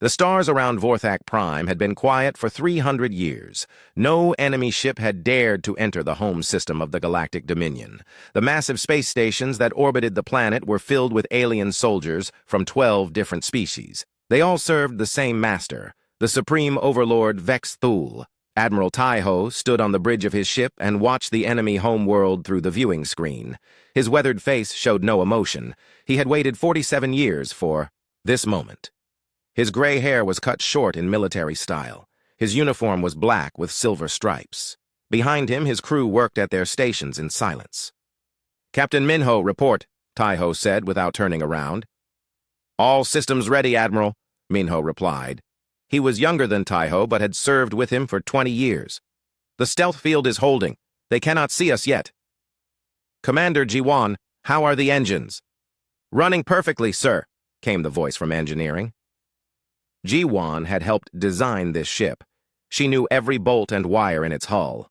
The stars around Vorthak Prime had been quiet for 300 years. No enemy ship had dared to enter the home system of the Galactic Dominion. The massive space stations that orbited the planet were filled with alien soldiers from 12 different species. They all served the same master, the Supreme Overlord Vex Thul. Admiral Taiho stood on the bridge of his ship and watched the enemy homeworld through the viewing screen. His weathered face showed no emotion. He had waited 47 years for this moment. His gray hair was cut short in military style. His uniform was black with silver stripes. Behind him, his crew worked at their stations in silence. "Captain Minho, report," Taiho said without turning around. "All systems ready, Admiral," Minho replied. He was younger than Taiho, but had served with him for 20 years. "The stealth field is holding. They cannot see us yet." "Commander Jiwan, how are the engines?" "Running perfectly, sir," came the voice from engineering. Jiwan had helped design this ship. She knew every bolt and wire in its hull.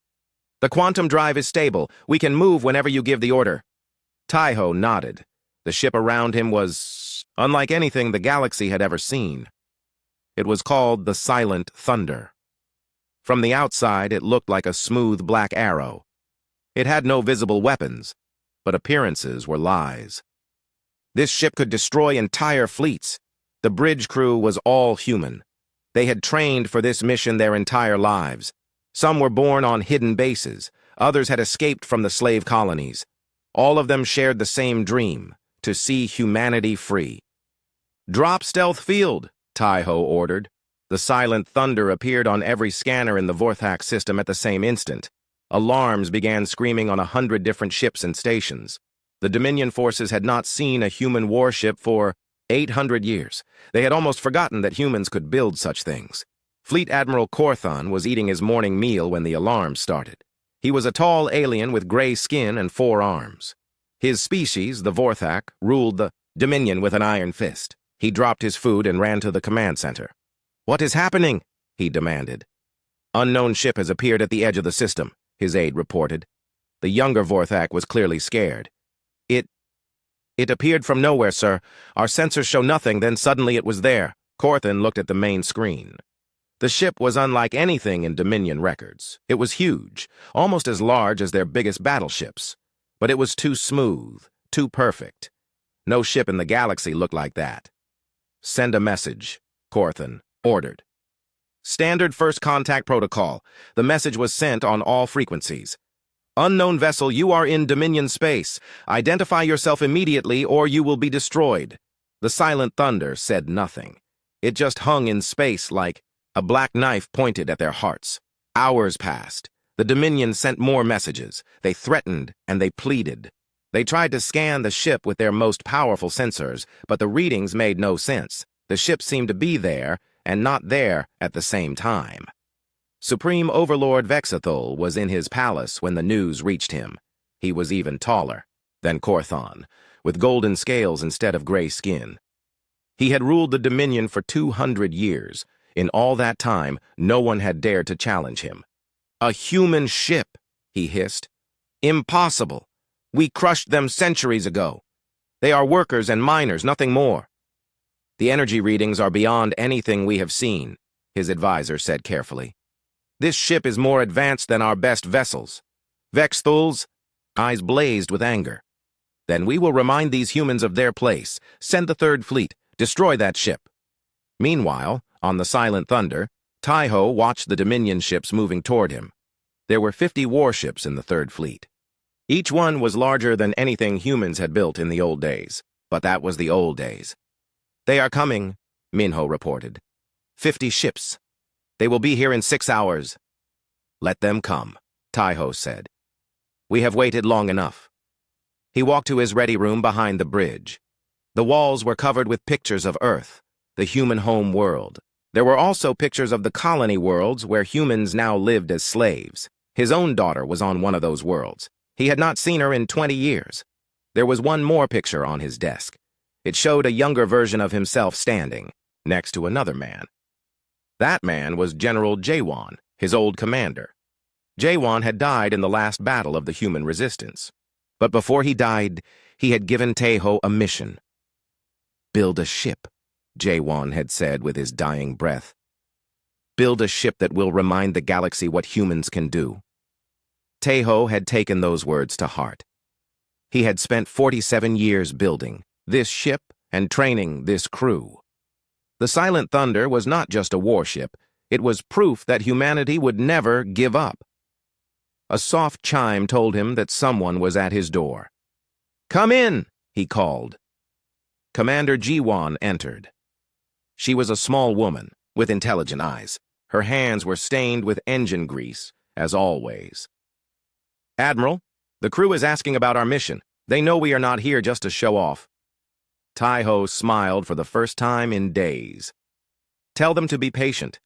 "The quantum drive is stable. We can move whenever you give the order." Taiho nodded. The ship around him was unlike anything the galaxy had ever seen. It was called the Silent Thunder. From the outside, it looked like a smooth black arrow. It had no visible weapons, but appearances were lies. This ship could destroy entire fleets. The bridge crew was all human. They had trained for this mission their entire lives. Some were born on hidden bases. Others had escaped from the slave colonies. All of them shared the same dream, to see humanity free. "Drop stealth field," Taiho ordered. The Silent Thunder appeared on every scanner in the Vorthak system at the same instant. Alarms began screaming on 100 different ships and stations. The Dominion forces had not seen a human warship for 800 years. They had almost forgotten that humans could build such things. Fleet Admiral Korthon was eating his morning meal when the alarm started. He was a tall alien with gray skin and 4 arms. His species, the Vorthak, ruled the Dominion with an iron fist. He dropped his food and ran to the command center. "What is happening?" he demanded. "Unknown ship has appeared at the edge of the system," his aide reported. The younger Vorthak was clearly scared. It appeared from nowhere, sir. Our sensors show nothing, then suddenly it was there." Korthon looked at the main screen. The ship was unlike anything in Dominion records. It was huge, almost as large as their biggest battleships. But it was too smooth, too perfect. No ship in the galaxy looked like that. "Send a message," Korthon ordered. "Standard first contact protocol." The message was sent on all frequencies. "Unknown vessel, you are in Dominion space. Identify yourself immediately or you will be destroyed." The Silent Thunder said nothing. It just hung in space like a black knife pointed at their hearts. Hours passed. The Dominion sent more messages. They threatened and they pleaded. They tried to scan the ship with their most powerful sensors, but the readings made no sense. The ship seemed to be there and not there at the same time. Supreme Overlord Vexathul was in his palace when the news reached him. He was even taller than Korthon, with golden scales instead of gray skin. He had ruled the Dominion for 200 years. In all that time, no one had dared to challenge him. "A human ship," he hissed. "Impossible. We crushed them centuries ago. They are workers and miners, nothing more." "The energy readings are beyond anything we have seen," his advisor said carefully. "This ship is more advanced than our best vessels." Vexthul's eyes blazed with anger. "Then we will remind these humans of their place. Send the Third Fleet. Destroy that ship." Meanwhile, on the Silent Thunder, Taiho watched the Dominion ships moving toward him. There were 50 warships in the Third Fleet. Each one was larger than anything humans had built in the old days. But that was the old days. "They are coming," Minho reported. 50 ships. They will be here in 6 hours." "Let them come," Taiho said. "We have waited long enough." He walked to his ready room behind the bridge. The walls were covered with pictures of Earth, the human home world. There were also pictures of the colony worlds where humans now lived as slaves. His own daughter was on one of those worlds. He had not seen her in 20 years. There was one more picture on his desk. It showed a younger version of himself standing next to another man. That man was General Jawan, his old commander. Jawan had died in the last battle of the human resistance. But before he died, he had given Taiho a mission. Build a ship Jaewon had said with his dying breath. Build a ship that will remind the galaxy what humans can do. Taeho had taken those words to heart. He had spent 47 years building this ship and training this crew. The Silent Thunder was not just a warship, it was proof that humanity would never give up. A soft chime told him that someone was at his door. "Come in," he called. Commander Jiwon entered. She was a small woman with intelligent eyes. Her hands were stained with engine grease, as always. "Admiral, the crew is asking about our mission. They know we are not here just to show off." Taeho smiled for the first time in days. "Tell them to be patient.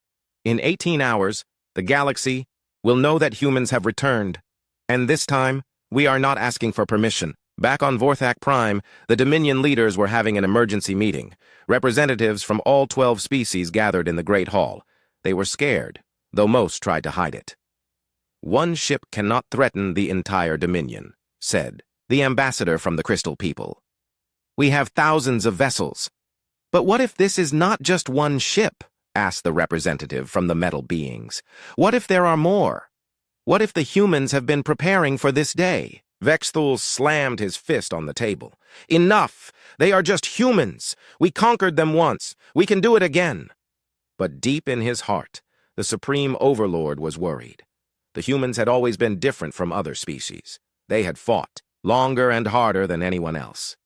In 18 hours, the galaxy will know that humans have returned. And this time, we are not asking for permission." Back on Vorthak Prime, the Dominion leaders were having an emergency meeting. Representatives from all 12 species gathered in the Great Hall. They were scared, though most tried to hide it. "One ship cannot threaten the entire Dominion," said the ambassador from the Crystal People. "We have thousands of vessels." "But what if this is not just one ship?" asked the representative from the metal beings. "What if there are more? What if the humans have been preparing for this day?" Vexthul slammed his fist on the table. "Enough! They are just humans! We conquered them once. We can do it again." But deep in his heart, the Supreme Overlord was worried. The humans had always been different from other species. They had fought, longer and harder than anyone else.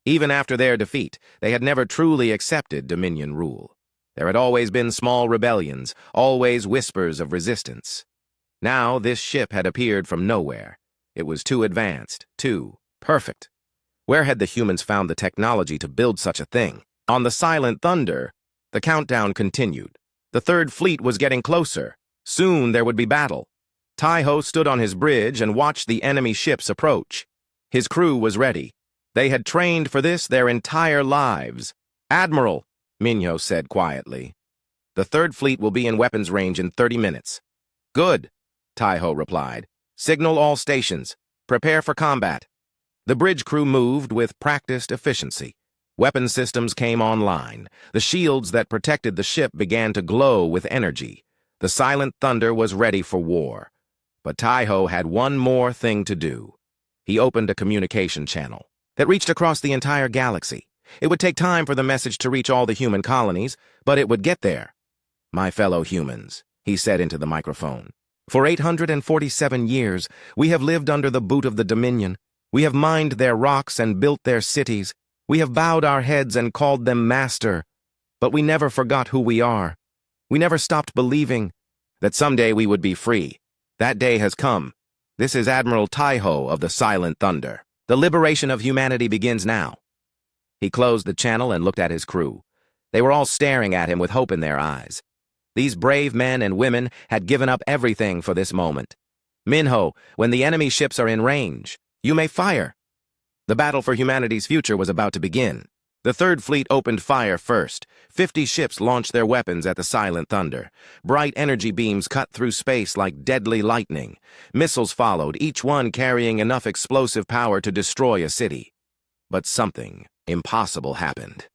Even after their defeat, they had never truly accepted Dominion rule. There had always been small rebellions, always whispers of resistance. Now this ship had appeared from nowhere. It was too advanced, too perfect. Where had the humans found the technology to build such a thing? On the Silent Thunder, the countdown continued. The Third Fleet was getting closer. Soon there would be battle. Taeho stood on his bridge and watched the enemy ships approach. His crew was ready. They had trained for this their entire lives. "Admiral," Minho said quietly, "the Third Fleet will be in weapons range in 30 minutes. "Good," Taeho replied. "Signal all stations. Prepare for combat." The bridge crew moved with practiced efficiency. Weapon systems came online. The shields that protected the ship began to glow with energy. The Silent Thunder was ready for war. But Taeho had one more thing to do. He opened a communication channel that reached across the entire galaxy. It would take time for the message to reach all the human colonies, but it would get there. "My fellow humans," he said into the microphone. "For 847 years, we have lived under the boot of the Dominion. We have mined their rocks and built their cities. We have bowed our heads and called them master. But we never forgot who we are. We never stopped believing that someday we would be free. That day has come. This is Admiral Taeho of the Silent Thunder. The liberation of humanity begins now." He closed the channel and looked at his crew. They were all staring at him with hope in their eyes. These brave men and women had given up everything for this moment. "Minho, when the enemy ships are in range, you may fire." The battle for humanity's future was about to begin. The Third Fleet opened fire first. 50 ships launched their weapons at the Silent Thunder. Bright energy beams cut through space like deadly lightning. Missiles followed, each one carrying enough explosive power to destroy a city. But something impossible happened.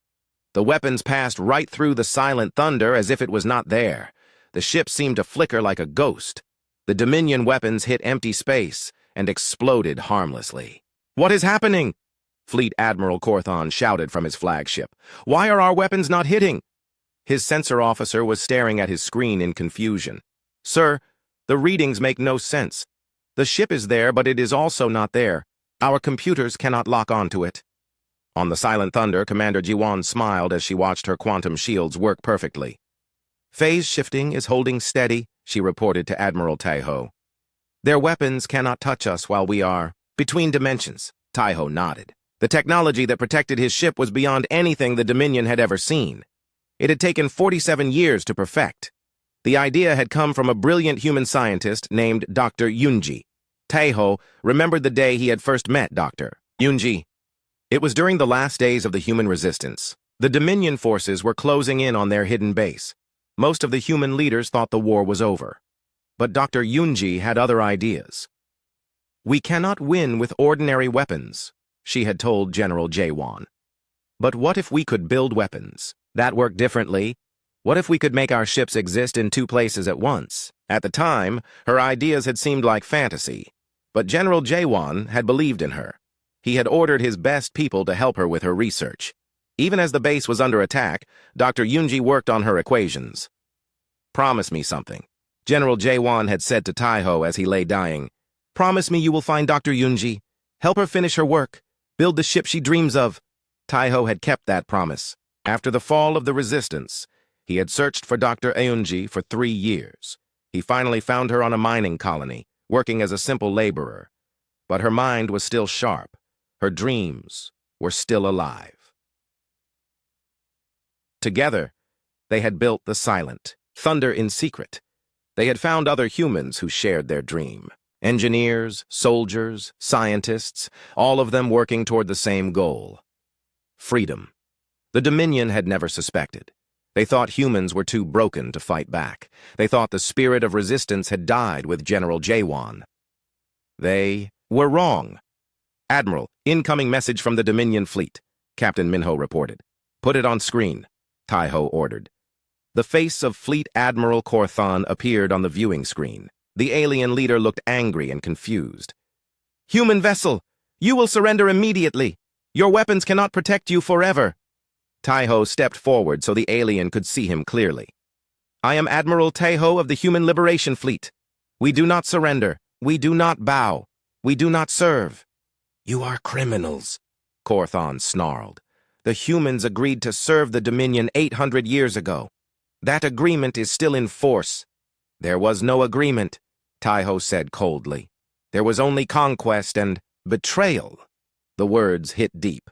The weapons passed right through the Silent Thunder as if it was not there. The ship seemed to flicker like a ghost. The Dominion weapons hit empty space and exploded harmlessly. "What is happening?" Fleet Admiral Korthon shouted from his flagship. "Why are our weapons not hitting?" His sensor officer was staring at his screen in confusion. "Sir, the readings make no sense. The ship is there, but it is also not there. Our computers cannot lock onto it." On the Silent Thunder, Commander Jiwon smiled as she watched her quantum shields work perfectly. "Phase shifting is holding steady," she reported to Admiral Taeho. "Their weapons cannot touch us while we are between dimensions." Taeho nodded. The technology that protected his ship was beyond anything the Dominion had ever seen. It had taken 47 years to perfect. The idea had come from a brilliant human scientist named Dr. Yunji. Taeho remembered the day he had first met Dr. Yunji. It was during the last days of the human resistance. The Dominion forces were closing in on their hidden base. Most of the human leaders thought the war was over. But Dr. Yunji had other ideas. "We cannot win with ordinary weapons," she had told General Jaewon. "But what if we could build weapons That worked differently. What if we could make our ships exist in two places at once? At the time, her ideas had seemed like fantasy, but General Jaewon had believed in her. He had ordered his best people to help her with her research. Even as the base was under attack, Dr. Yoonji worked on her equations. "Promise me something," General Jaewon had said to Taiho as he lay dying. "Promise me you will find Dr. Yoonji. Help her finish her work. Build the ship she dreams of." Taiho had kept that promise. After the fall of the resistance, he had searched for Dr. Eunji for 3 years. He finally found her on a mining colony, working as a simple laborer. But her mind was still sharp. Her dreams were still alive. Together, they had built the Silent, Thunder in secret. They had found other humans who shared their dream. Engineers, soldiers, scientists, all of them working toward the same goal. Freedom. The Dominion had never suspected. They thought humans were too broken to fight back. They thought the spirit of resistance had died with General Jaewon. They were wrong. "Admiral, incoming message from the Dominion fleet," Captain Minho reported. "Put it on screen," Taiho ordered. The face of Fleet Admiral Korthan appeared on the viewing screen. The alien leader looked angry and confused. "Human vessel, you will surrender immediately. Your weapons cannot protect you forever." Taiho stepped forward so the alien could see him clearly. "I am Admiral Taiho of the Human Liberation Fleet. We do not surrender. We do not bow. We do not serve." "You are criminals," Korthan snarled. "The humans agreed to serve the Dominion 800 years ago. That agreement is still in force." "There was no agreement," Taiho said coldly. "There was only conquest and betrayal." The words hit deep.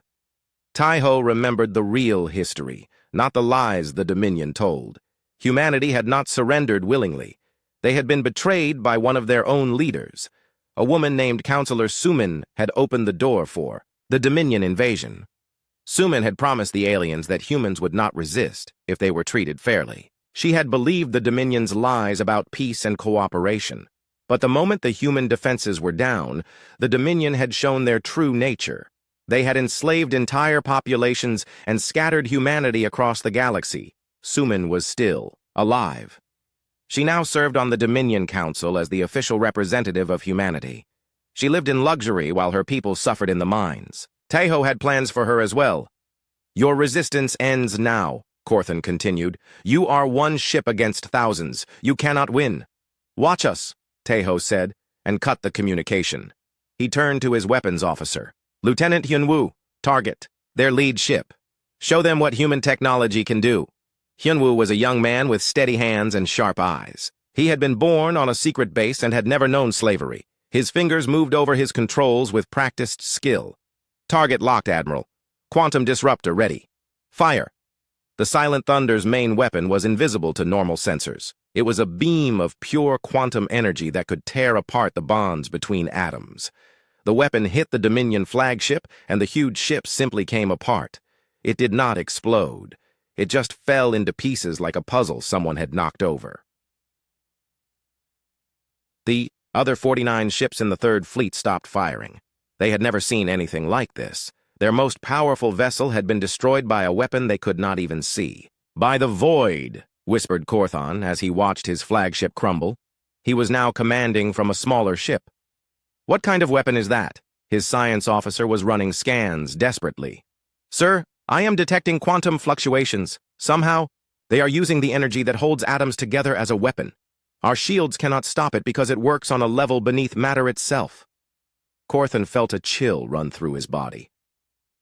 Taiho remembered the real history, not the lies the Dominion told. Humanity had not surrendered willingly. They had been betrayed by one of their own leaders. A woman named Counselor Sumin had opened the door for the Dominion invasion. Sumin had promised the aliens that humans would not resist if they were treated fairly. She had believed the Dominion's lies about peace and cooperation. But the moment the human defenses were down, the Dominion had shown their true nature. They had enslaved entire populations and scattered humanity across the galaxy. Sumin was still alive. She now served on the Dominion Council as the official representative of humanity. She lived in luxury while her people suffered in the mines. Taiho had plans for her as well. "Your resistance ends now," Korthan continued. "You are one ship against thousands. You cannot win." "Watch us," Taiho said, and cut the communication. He turned to his weapons officer. "Lieutenant Hyunwoo, target their lead ship. Show them what human technology can do." Hyunwoo was a young man with steady hands and sharp eyes. He had been born on a secret base and had never known slavery. His fingers moved over his controls with practiced skill. "Target locked, Admiral. Quantum disruptor ready. Fire." The Silent Thunder's main weapon was invisible to normal sensors. It was a beam of pure quantum energy that could tear apart the bonds between atoms. The weapon hit the Dominion flagship, and the huge ship simply came apart. It did not explode. It just fell into pieces like a puzzle someone had knocked over. The other 49 ships in the Third Fleet stopped firing. They had never seen anything like this. Their most powerful vessel had been destroyed by a weapon they could not even see. "By the Void," whispered Korthan as he watched his flagship crumble. He was now commanding from a smaller ship. "What kind of weapon is that?" His science officer was running scans desperately. "Sir, I am detecting quantum fluctuations. Somehow, they are using the energy that holds atoms together as a weapon. Our shields cannot stop it because it works on a level beneath matter itself." Korthan felt a chill run through his body.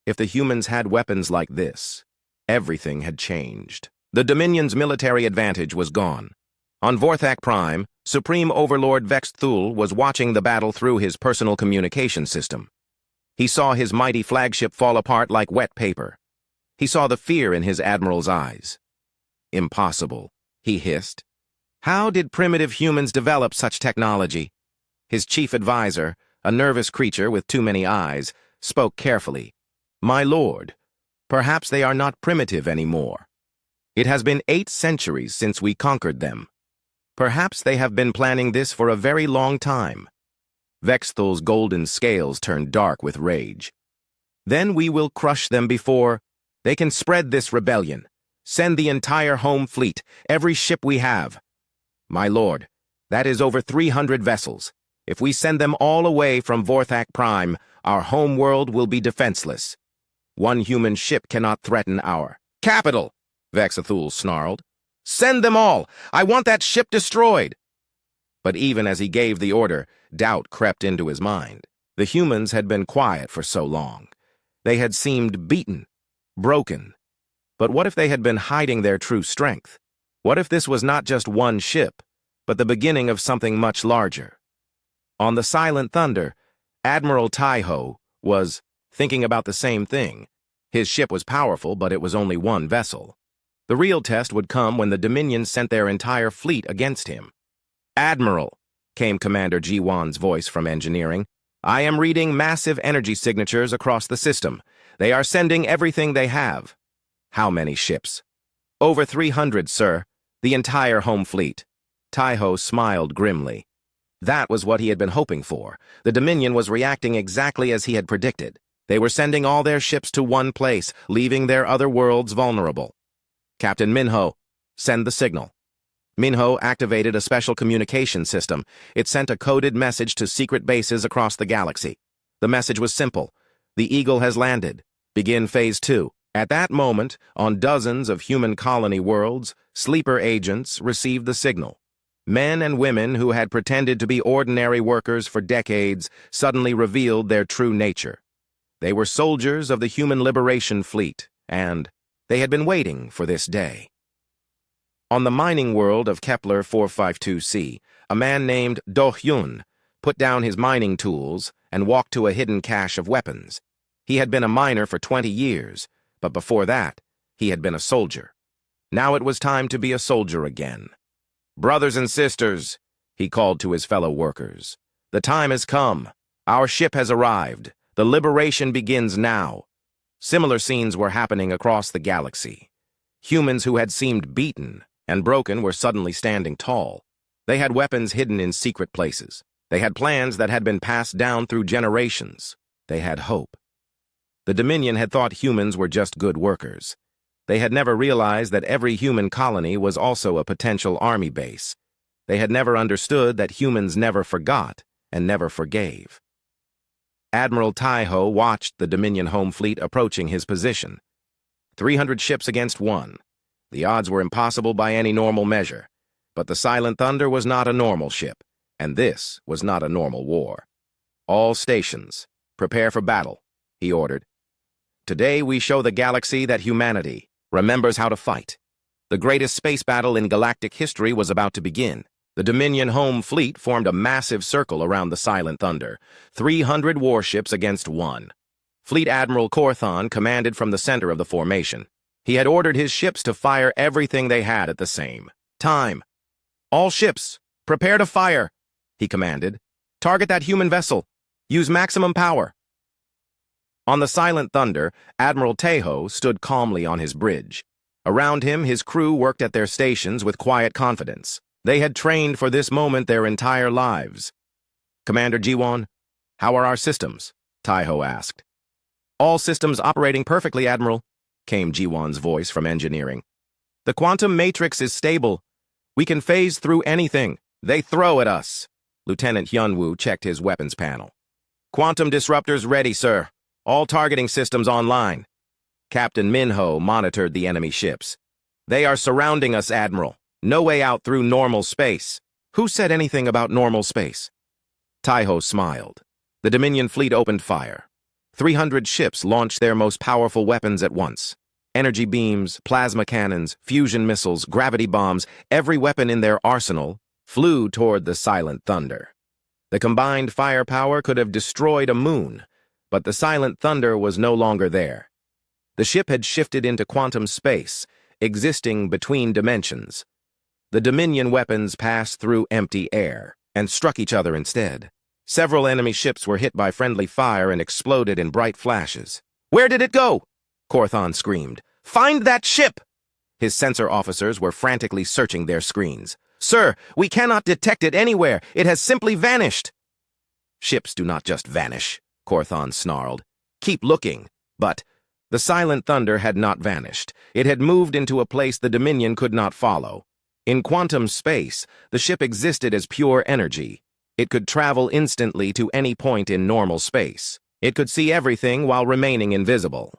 If the humans had weapons like this, everything had changed. The Dominion's military advantage was gone. On Vorthak Prime, Supreme Overlord Vex Thul was watching the battle through his personal communication system. He saw his mighty flagship fall apart like wet paper. He saw the fear in his admiral's eyes. "Impossible," he hissed. "How did primitive humans develop such technology?" His chief advisor, a nervous creature with too many eyes, spoke carefully. "My lord, perhaps they are not primitive anymore. It has been 8 centuries since we conquered them. Perhaps they have been planning this for a very long time." Vexthul's golden scales turned dark with rage. "Then we will crush them before they can spread this rebellion. Send the entire home fleet, every ship we have. My lord, that is over 300 vessels. If we send them all away from Vorthak Prime, our home world will be defenseless. One human ship cannot threaten our capital, Vexathul snarled. Send them all! I want that ship destroyed! But even as he gave the order, doubt crept into his mind. The humans had been quiet for so long. They had seemed beaten, broken. But what if they had been hiding their true strength? What if this was not just one ship, but the beginning of something much larger? On the Silent Thunder, Admiral Taiho was thinking about the same thing. His ship was powerful, but it was only one vessel. The real test would come when the Dominion sent their entire fleet against him. Admiral, came Commander Jiwan's voice from engineering. I am reading massive energy signatures across the system. They are sending everything they have. How many ships? Over 300, sir. The entire home fleet. Taiho smiled grimly. That was what he had been hoping for. The Dominion was reacting exactly as he had predicted. They were sending all their ships to one place, leaving their other worlds vulnerable. Captain Minho, send the signal. Minho activated a special communication system. It sent a coded message to secret bases across the galaxy. The message was simple. The Eagle has landed. Begin Phase 2. At that moment, on dozens of human colony worlds, sleeper agents received the signal. Men and women who had pretended to be ordinary workers for decades suddenly revealed their true nature. They were soldiers of the Human Liberation Fleet, and they had been waiting for this day. On the mining world of Kepler 452c, a man named Do-hyun put down his mining tools and walked to a hidden cache of weapons. He had been a miner for 20 years, but before that, he had been a soldier. Now it was time to be a soldier again. Brothers and sisters, he called to his fellow workers, the time has come. Our ship has arrived. The liberation begins now. Similar scenes were happening across the galaxy. Humans who had seemed beaten and broken were suddenly standing tall. They had weapons hidden in secret places. They had plans that had been passed down through generations. They had hope. The Dominion had thought humans were just good workers. They had never realized that every human colony was also a potential army base. They had never understood that humans never forgot and never forgave. Admiral Taiho watched the Dominion home fleet approaching his position. 300 ships against one. The odds were impossible by any normal measure. But the Silent Thunder was not a normal ship, and this was not a normal war. All stations, prepare for battle, he ordered. Today we show the galaxy that humanity remembers how to fight. The greatest space battle in galactic history was about to begin. The Dominion home fleet formed a massive circle around the Silent Thunder, 300 warships against one. Fleet Admiral Korthon commanded from the center of the formation. He had ordered his ships to fire everything they had at the same time. All ships, prepare to fire, he commanded. Target that human vessel. Use maximum power. On the Silent Thunder, Admiral Taiho stood calmly on his bridge. Around him, his crew worked at their stations with quiet confidence. They had trained for this moment their entire lives. Commander Jiwan, how are our systems? Taiho asked. All systems operating perfectly, Admiral, came Jiwan's voice from engineering. The quantum matrix is stable. We can phase through anything they throw at us. Lieutenant Hyunwoo checked his weapons panel. Quantum disruptors ready, sir. All targeting systems online. Captain Minho monitored the enemy ships. They are surrounding us, Admiral. No way out through normal space. Who said anything about normal space? Taiho smiled. The Dominion fleet opened fire. 300 ships launched their most powerful weapons at once. Energy beams, plasma cannons, fusion missiles, gravity bombs, every weapon in their arsenal flew toward the Silent Thunder. The combined firepower could have destroyed a moon, but the Silent Thunder was no longer there. The ship had shifted into quantum space, existing between dimensions. The Dominion weapons passed through empty air and struck each other instead. Several enemy ships were hit by friendly fire and exploded in bright flashes. Where did it go? Korthon screamed. Find that ship! His sensor officers were frantically searching their screens. Sir, we cannot detect it anywhere. It has simply vanished. Ships do not just vanish, Korthon snarled. Keep looking. But The silent thunder had not vanished. It had moved into a place the Dominion could not follow. In quantum space, the ship existed as pure energy. It could travel instantly to any point in normal space. It could see everything while remaining invisible.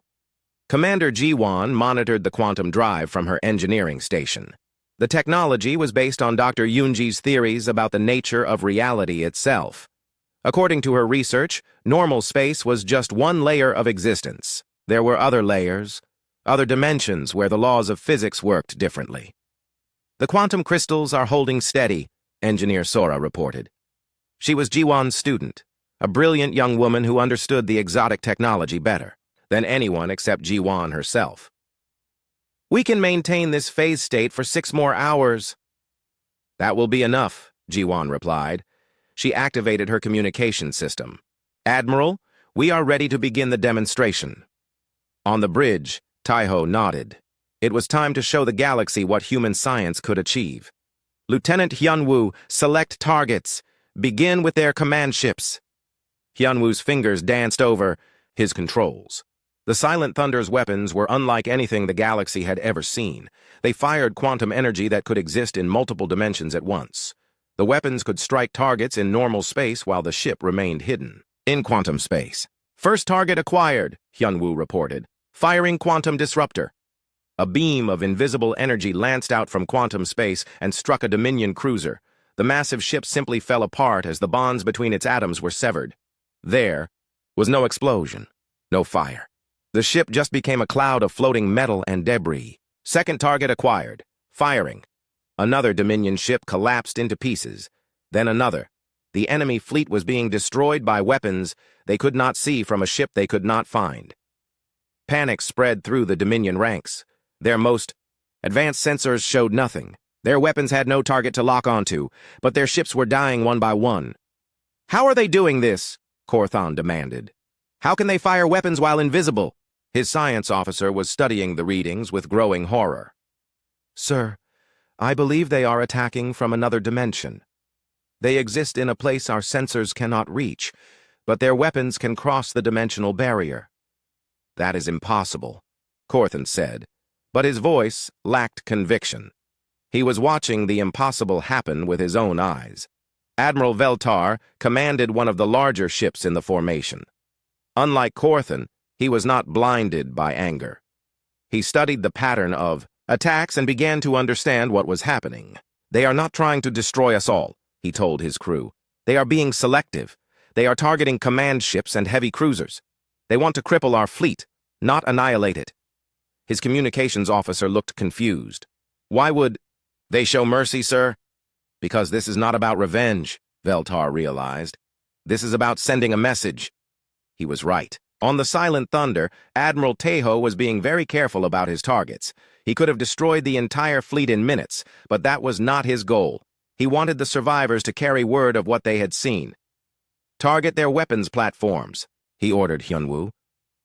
Commander Ji-won monitored the quantum drive from her engineering station. The technology was based on Dr. Yoonji's theories about the nature of reality itself. According to her research, normal space was just one layer of existence. There were other layers, other dimensions where the laws of physics worked differently. The quantum crystals are holding steady, Engineer Sora reported. She was Ji-won's student, a brilliant young woman who understood the exotic technology better than anyone except Ji-won herself. We can maintain this phase state for 6 more hours. That will be enough, Ji-won replied. She activated her communication system. Admiral, we are ready to begin the demonstration. On the bridge, Taiho nodded. It was time to show the galaxy what human science could achieve. Lieutenant Hyunwoo, select targets. Begin with their command ships. Hyunwoo's fingers danced over his controls. The Silent Thunder's weapons were unlike anything the galaxy had ever seen. They fired quantum energy that could exist in multiple dimensions at once. The weapons could strike targets in normal space while the ship remained hidden. In quantum space. First target acquired, Hyunwoo reported. Firing quantum disruptor. A beam of invisible energy lanced out from quantum space and struck a Dominion cruiser. The massive ship simply fell apart as the bonds between its atoms were severed. There was no explosion, no fire. The ship just became a cloud of floating metal and debris. Second target acquired. Firing. Another Dominion ship collapsed into pieces. Then another. The enemy fleet was being destroyed by weapons they could not see from a ship they could not find. Panic spread through the Dominion ranks. Their most advanced sensors showed nothing. Their weapons had no target to lock onto, but their ships were dying one by one. How are they doing this? Korthon demanded. How can they fire weapons while invisible? His science officer was studying the readings with growing horror. Sir, I believe they are attacking from another dimension. They exist in a place our sensors cannot reach, but their weapons can cross the dimensional barrier. That is impossible, Korthon said, but his voice lacked conviction. He was watching the impossible happen with his own eyes. Admiral Veltar commanded one of the larger ships in the formation. Unlike Korthon, he was not blinded by anger. He studied the pattern of attacks and began to understand what was happening. They are not trying to destroy us all, he told his crew. They are being selective. They are targeting command ships and heavy cruisers. They want to cripple our fleet, not annihilate it. His communications officer looked confused. Why would they show mercy, sir? Because this is not about revenge, Veltar realized. This is about sending a message. He was right. On the Silent Thunder, Admiral Taiho was being very careful about his targets. He could have destroyed the entire fleet in minutes, but that was not his goal. He wanted the survivors to carry word of what they had seen. Target their weapons platforms, he ordered Hyunwoo.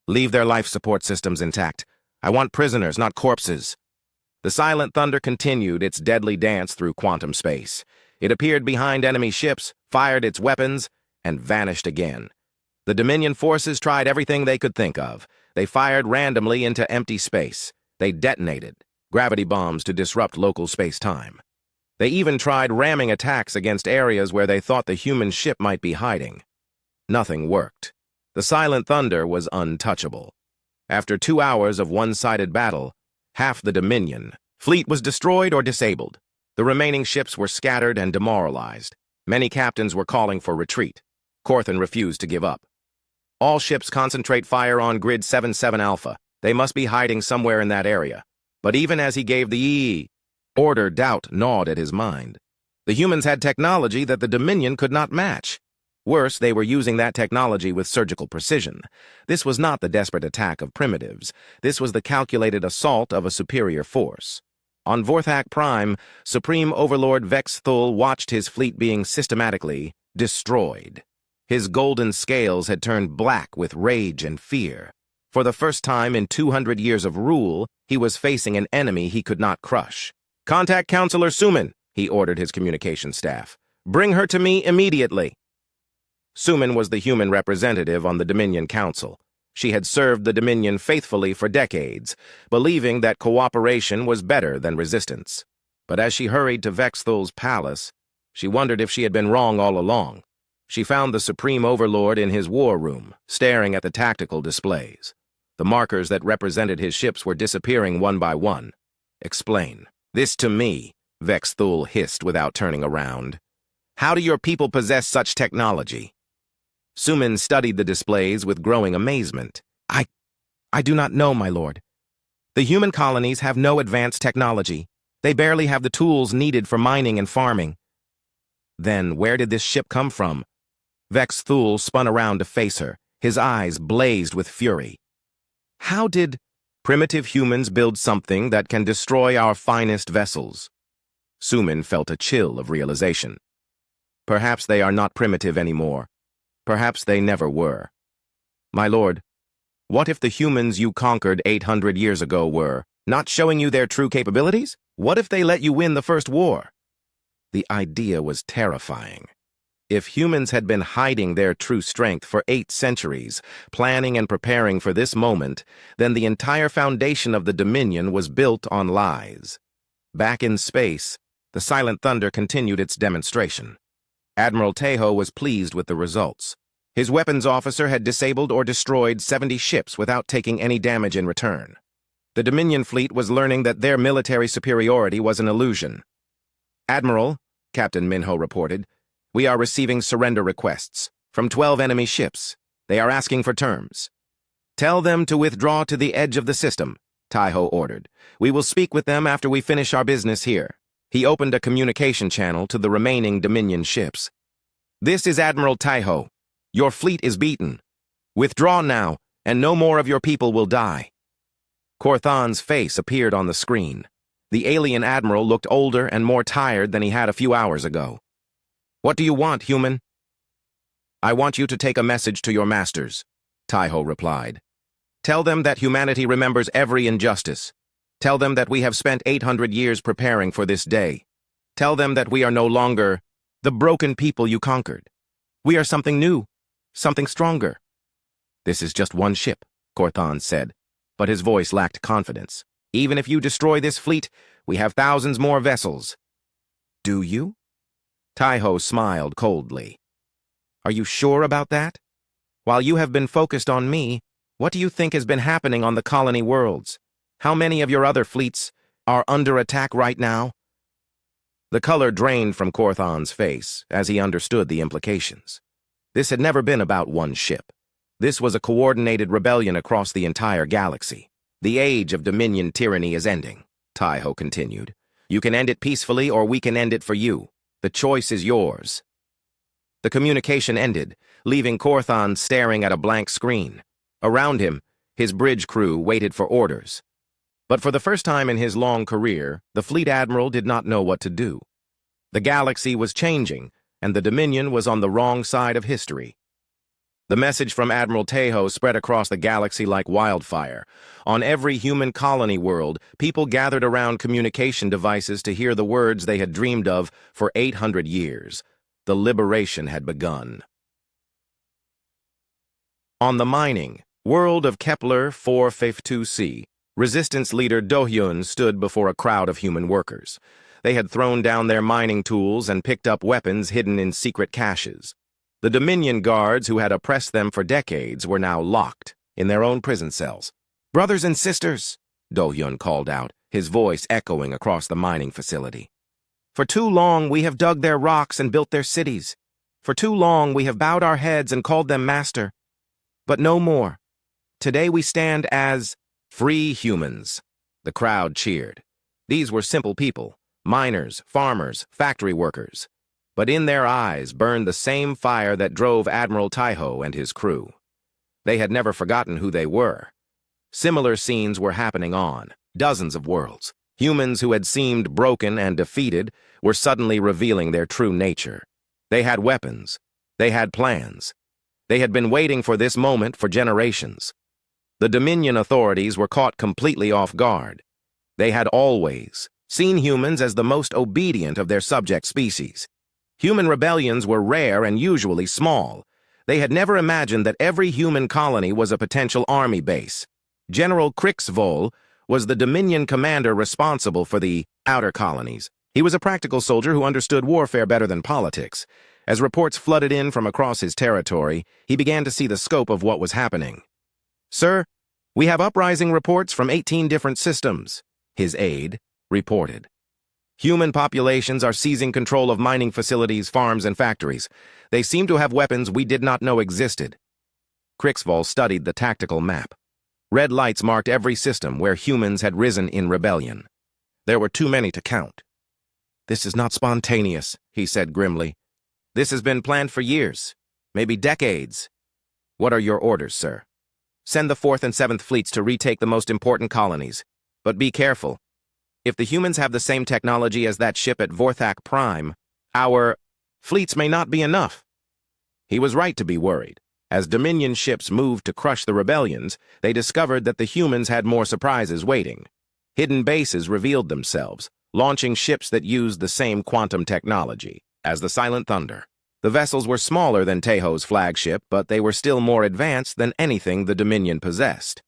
Leave their life support systems intact. I want prisoners, not corpses. The Silent Thunder continued its deadly dance through quantum space. It appeared behind enemy ships, fired its weapons, and vanished again. The Dominion forces tried everything they could think of. They fired randomly into empty space. They detonated gravity bombs to disrupt local space-time. They even tried ramming attacks against areas where they thought the human ship might be hiding. Nothing worked. The Silent Thunder was untouchable. After 2 hours of one-sided battle, half the Dominion fleet was destroyed or disabled. The remaining ships were scattered and demoralized. Many captains were calling for retreat. Korthon refused to give up. All ships concentrate fire on Grid 77 Alpha. They must be hiding somewhere in that area. But even as he gave the order, doubt gnawed at his mind. The humans had technology that the Dominion could not match. Worse, they were using that technology with surgical precision. This was not the desperate attack of primitives. This was the calculated assault of a superior force. On Vorthak Prime, Supreme Overlord Vex Thul watched his fleet being systematically destroyed. His golden scales had turned black with rage and fear. For the first time in 200 years of rule, he was facing an enemy he could not crush. Contact Counselor Suman, he ordered his communication staff. Bring her to me immediately. Suman was the human representative on the Dominion Council. She had served the Dominion faithfully for decades, believing that cooperation was better than resistance. But as she hurried to Vexthul's palace, she wondered if she had been wrong all along. She found the Supreme Overlord in his war room, staring at the tactical displays. The markers that represented his ships were disappearing one by one. "Explain this to me," Vexthul hissed without turning around. "How do your people possess such technology?" Sumin studied the displays with growing amazement. I do not know, my lord. The human colonies have no advanced technology. They barely have the tools needed for mining and farming." "Then where did this ship come from?" Vexthul spun around to face her. His eyes blazed with fury. "How did primitive humans build something that can destroy our finest vessels?" Sumin felt a chill of realization. Perhaps they are not primitive anymore. Perhaps they never were. "My lord, what if the humans you conquered 800 years ago were not showing you their true capabilities? What if they let you win the first war?" The idea was terrifying. If humans had been hiding their true strength for 8 centuries, planning and preparing for this moment, then the entire foundation of the Dominion was built on lies. Back in space, the Silent Thunder continued its demonstration. Admiral Tejo was pleased with the results. His weapons officer had disabled or destroyed 70 ships without taking any damage in return. The Dominion fleet was learning that their military superiority was an illusion. "Admiral," Captain Minho reported, "we are receiving surrender requests from 12 enemy ships. They are asking for terms." "Tell them to withdraw to the edge of the system," Tejo ordered. "We will speak with them after we finish our business here." He opened a communication channel to the remaining Dominion ships. "This is Admiral Tejo. Your fleet is beaten. Withdraw now, and no more of your people will die." Korthan's face appeared on the screen. The alien admiral looked older and more tired than he had a few hours ago. "What do you want, human?" "I want you to take a message to your masters," Tejo replied. "Tell them that humanity remembers every injustice. Tell them that we have spent 800 years preparing for this day. Tell them that we are no longer the broken people you conquered. We are something new, something stronger." "This is just one ship," Korthan said, but his voice lacked confidence. "Even if you destroy this fleet, we have thousands more vessels." "Do you?" Tejo smiled coldly. "Are you sure about that? While you have been focused on me, what do you think has been happening on the colony worlds? How many of your other fleets are under attack right now?" The color drained from Korthan's face as he understood the implications. This had never been about one ship. This was a coordinated rebellion across the entire galaxy. "The age of Dominion tyranny is ending," Tejo continued. "You can end it peacefully, or we can end it for you. The choice is yours." The communication ended, leaving Korthan staring at a blank screen. Around him, his bridge crew waited for orders. But for the first time in his long career, the fleet admiral did not know what to do. The galaxy was changing, and the Dominion was on the wrong side of history. The message from Admiral Tejo spread across the galaxy like wildfire. On every human colony world, people gathered around communication devices to hear the words they had dreamed of for 800 years. The liberation had begun. On the mining world of Kepler 452c, Resistance leader Do-hyun stood before a crowd of human workers. They had thrown down their mining tools and picked up weapons hidden in secret caches. The Dominion guards who had oppressed them for decades were now locked in their own prison cells. "Brothers and sisters," Do-hyun called out, his voice echoing across the mining facility. "For too long we have dug their rocks and built their cities. For too long we have bowed our heads and called them master. But no more. Today we stand as free humans." The crowd cheered. These were simple people, miners, farmers, factory workers. But in their eyes burned the same fire that drove Admiral Tejo and his crew. They had never forgotten who they were. Similar scenes were happening on dozens of worlds. Humans who had seemed broken and defeated were suddenly revealing their true nature. They had weapons. They had plans. They had been waiting for this moment for generations. The Dominion authorities were caught completely off guard. They had always seen humans as the most obedient of their subject species. Human rebellions were rare and usually small. They had never imagined that every human colony was a potential army base. General Krixvol was the Dominion commander responsible for the outer colonies. He was a practical soldier who understood warfare better than politics. As reports flooded in from across his territory, he began to see the scope of what was happening. "Sir, we have uprising reports from 18 different systems," his aide reported. "Human populations are seizing control of mining facilities, farms, and factories. They seem to have weapons we did not know existed." Krixvol studied the tactical map. Red lights marked every system where humans had risen in rebellion. There were too many to count. "This is not spontaneous," he said grimly. "This has been planned for years, maybe decades." "What are your orders, sir?" "Send the 4th and 7th fleets to retake the most important colonies. But be careful. If the humans have the same technology as that ship at Vorthak Prime, our fleets may not be enough." He was right to be worried. As Dominion ships moved to crush the rebellions, they discovered that the humans had more surprises waiting. Hidden bases revealed themselves, launching ships that used the same quantum technology as the Silent Thunder. The vessels were smaller than Tejo's flagship, but they were still more advanced than anything the Dominion possessed.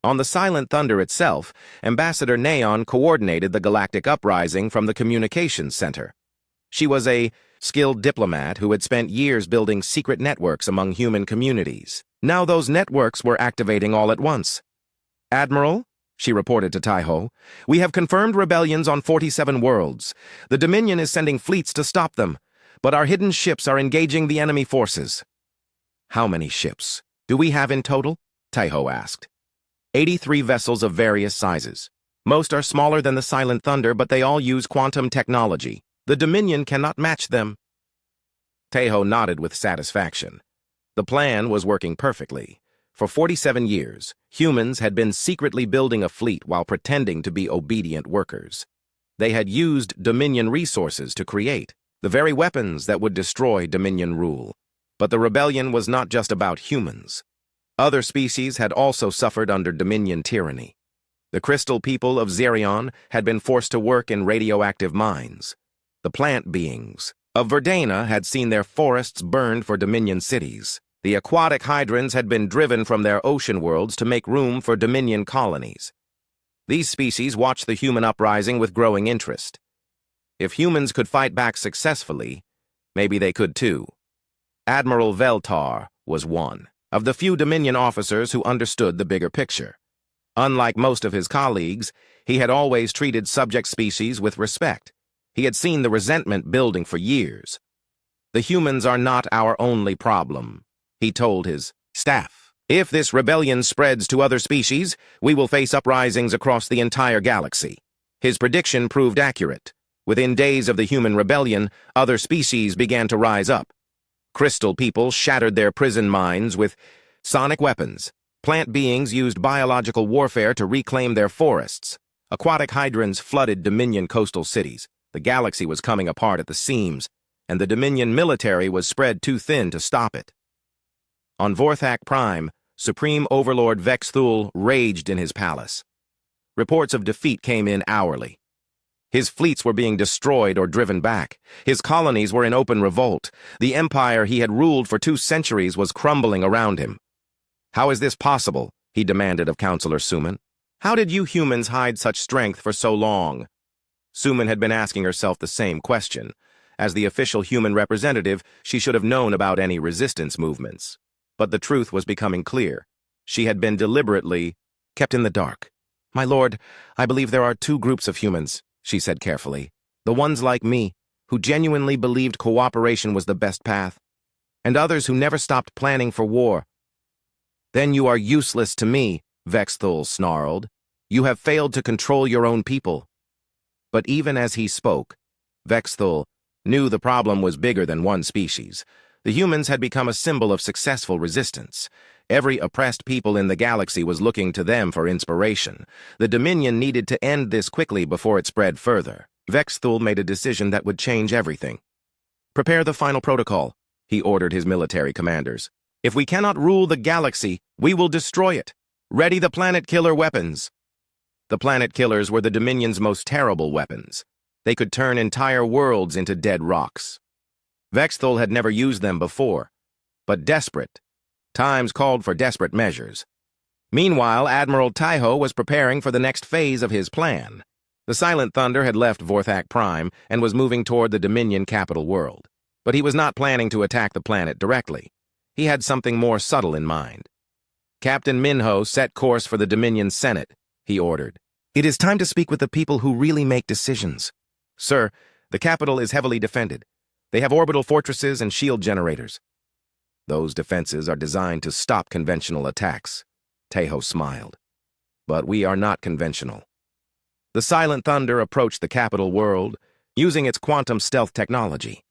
On the Silent Thunder itself, Ambassador Neon coordinated the galactic uprising from the communications center. She was a skilled diplomat who had spent years building secret networks among human communities. Now those networks were activating all at once. "Admiral," she reported to Tejo, "we have confirmed rebellions on 47 worlds. The Dominion is sending fleets to stop them, but our hidden ships are engaging the enemy forces." "How many ships do we have in total?" Tejo asked. 83 vessels of various sizes. Most are smaller than the Silent Thunder, but they all use quantum technology. The Dominion cannot match them. Tejo nodded with satisfaction. The plan was working perfectly. For 47 years, humans had been secretly building a fleet while pretending to be obedient workers. They had used Dominion resources to create the very weapons that would destroy Dominion rule. But the rebellion was not just about humans. Other species had also suffered under Dominion tyranny. The crystal people of Xerion had been forced to work in radioactive mines. The plant beings of Verdana had seen their forests burned for Dominion cities. The aquatic hydrants had been driven from their ocean worlds to make room for Dominion colonies. These species watched the human uprising with growing interest. If humans could fight back successfully, maybe they could too. Admiral Veltar was one of the few Dominion officers who understood the bigger picture. Unlike most of his colleagues, he had always treated subject species with respect. He had seen the resentment building for years. "The humans are not our only problem," he told his staff. "If this rebellion spreads to other species, we will face uprisings across the entire galaxy." His prediction proved accurate. Within days of the human rebellion, other species began to rise up. Crystal people shattered their prison minds with sonic weapons. Plant beings used biological warfare to reclaim their forests. Aquatic hydrants flooded Dominion coastal cities. The galaxy was coming apart at the seams, and the Dominion military was spread too thin to stop it. On Vorthak Prime, Supreme Overlord Vexthul raged in his palace. Reports of defeat came in hourly. His fleets were being destroyed or driven back. His colonies were in open revolt. The empire he had ruled for 2 centuries was crumbling around him. "How is this possible?" he demanded of Counselor Suman. "How did you humans hide such strength for so long?" Suman had been asking herself the same question. As the official human representative, she should have known about any resistance movements. But the truth was becoming clear. She had been deliberately kept in the dark. "My lord, I believe there are 2 groups of humans," she said carefully. "The ones like me, who genuinely believed cooperation was the best path, and others who never stopped planning for war." "Then you are useless to me," Vexthul snarled. "You have failed to control your own people." But even as he spoke, Vexthul knew the problem was bigger than one species. The humans had become a symbol of successful resistance. Every oppressed people in the galaxy was looking to them for inspiration. The Dominion needed to end this quickly before it spread further. Vexthul made a decision that would change everything. "Prepare the final protocol," he ordered his military commanders. "If we cannot rule the galaxy, we will destroy it. Ready the planet killer weapons." The planet killers were the Dominion's most terrible weapons. They could turn entire worlds into dead rocks. Vexthul had never used them before. but desperate. Times called for desperate measures. Meanwhile, Admiral Taiho was preparing for the next phase of his plan. The Silent Thunder had left Vorthak Prime and was moving toward the Dominion capital world. But he was not planning to attack the planet directly. He had something more subtle in mind. Captain Minho set course for the Dominion Senate, he ordered. It is time to speak with the people who really make decisions. Sir, the capital is heavily defended. They have orbital fortresses and shield generators. Those defenses are designed to stop conventional attacks. Taiho smiled. But we are not conventional. The Silent Thunder approached the capital world using its quantum stealth technology.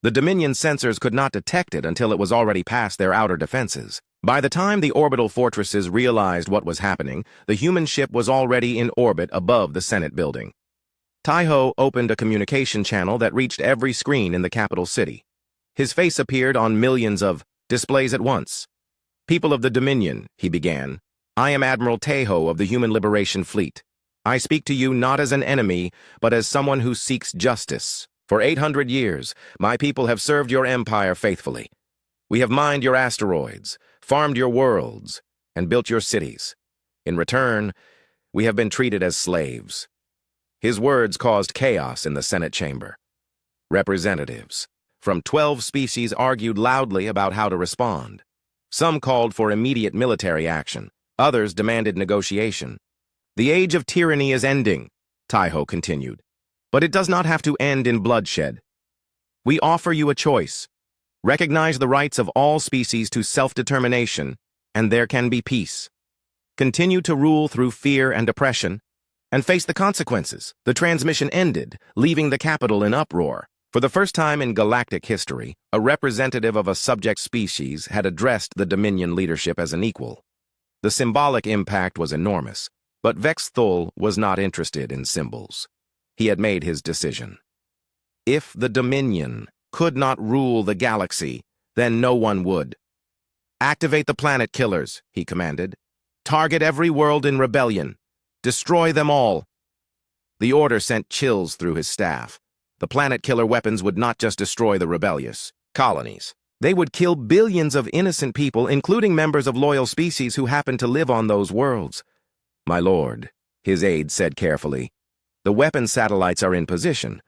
The Dominion sensors could not detect it until it was already past their outer defenses. By the time the orbital fortresses realized what was happening, the human ship was already in orbit above the Senate building. Taiho opened a communication channel that reached every screen in the capital city. His face appeared on millions of displays at once. People of the Dominion, he began. I am Admiral Taiho of the Human Liberation Fleet. I speak to you not as an enemy, but as someone who seeks justice. For 800 years, my people have served your empire faithfully. We have mined your asteroids, farmed your worlds, and built your cities. In return, we have been treated as slaves. His words caused chaos in the Senate chamber. Representatives from 12 species argued loudly about how to respond. Some called for immediate military action. Others demanded negotiation. The age of tyranny is ending, Taiho continued. But it does not have to end in bloodshed. We offer you a choice. Recognize the rights of all species to self-determination, and there can be peace. Continue to rule through fear and oppression, and face the consequences. The transmission ended, leaving the capital in uproar. For the first time in galactic history, a representative of a subject species had addressed the Dominion leadership as an equal. The symbolic impact was enormous, but Vex Thul was not interested in symbols. He had made his decision. If the Dominion could not rule the galaxy, then no one would. Activate the planet killers, he commanded. Target every world in rebellion. Destroy them all. The order sent chills through his staff. The planet killer weapons would not just destroy the rebellious colonies. They would kill billions of innocent people, including members of loyal species who happened to live on those worlds. My lord, his aide said carefully, the weapon satellites are in position.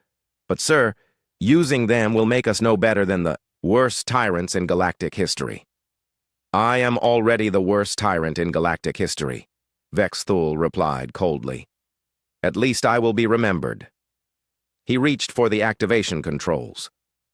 But sir, using them will make us no better than the worst tyrants in galactic history. I am already the worst tyrant in galactic history, Vex Thul replied coldly. At least I will be remembered. He reached for the activation controls.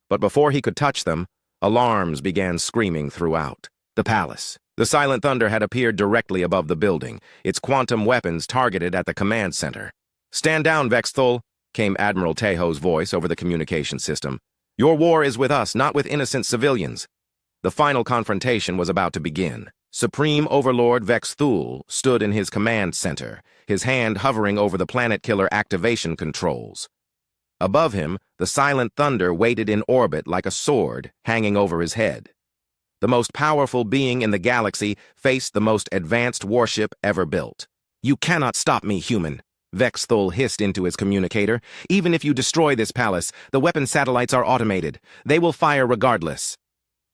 But before he could touch them, alarms began screaming throughout the palace. The Silent Thunder had appeared directly above the building, its quantum weapons targeted at the command center. Stand down, Vex Thul, came Admiral Taiho's voice over the communication system. Your war is with us, not with innocent civilians. The final confrontation was about to begin. Supreme Overlord Vex Thul stood in his command center, his hand hovering over the planet killer activation controls. Above him, the Silent Thunder waited in orbit like a sword hanging over his head. The most powerful being in the galaxy faced the most advanced warship ever built. You cannot stop me, human, Vex Thul hissed into his communicator. Even if you destroy this palace, the weapon satellites are automated. They will fire regardless.